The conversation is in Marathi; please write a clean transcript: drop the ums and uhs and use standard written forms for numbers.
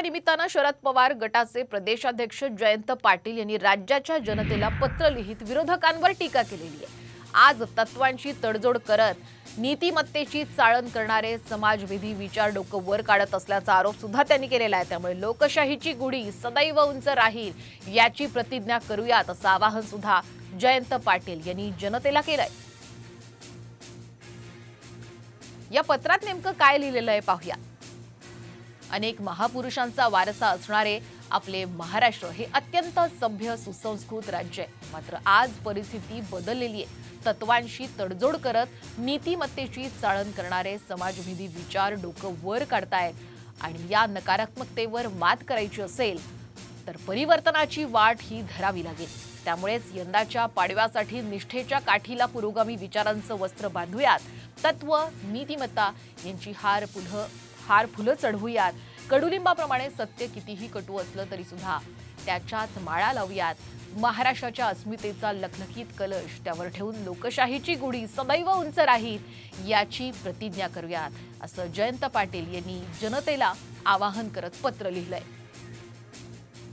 निमित्तानं शरद पवार गटाचे प्रदेशाध्यक्ष जयंत पाटील यांनी राज्याच्या जनतेला पत्र लिहित विरोधकांवर टीका केलेली आहे। आज तत्वांची तडजोड करत नीतिमत्तेची चाळण करणारे समाजविधी विचार डोकं वर काढत असल्याचा आरोप सुद्धा त्यांनी केलेला आहे। त्यामुळे लोकशाहीची गुढी सदैव उंच राहील याची प्रतिज्ञा करूयात असं आवाहन सुद्धा जयंत पाटील यांनी जनतेला केलंय। या पत्रात नेमकं काय लिहिलेलं आहे पाहूया। अनेक महापुरुषांचा वारसा असणारे आपले महाराष्ट्र हे अत्यंत सभ्य सुसंस्कृत राज्य आहे। मात्र आज परिस्थिती बदललेली आहे। तत्वांशी तडजोड करत नीतिमत्तेची चाळण करणारे समाजविधी विचार डोकं वर काढतायत आणि या नकारात्मकतेवर मात करायची असेल तर परिवर्तनाची वाट ही धरावी लागेल। त्यामुळेच यंदाच्या पाडव्यासाठी निष्ठेच्या काठीला पुरोगामी विचारांचं वस्त्र बांधूयात। तत्व नीतिमत्ता यांची हार फुलं चढवूयात। कडुलिंबाप्रमाणे सत्य कितीही कटू असलं तरी सुद्धा त्याच्याच माळा लावूयात। महाराष्ट्राच्या अस्मितेचा लखलखीत कलश त्यावर ठेवून लोकशाहीची गुढी सदैव उंच राहील याची प्रतिज्ञा करूयात असं जयंत पाटील यांनी जनतेला आवाहन करत पत्र लिहिलंय।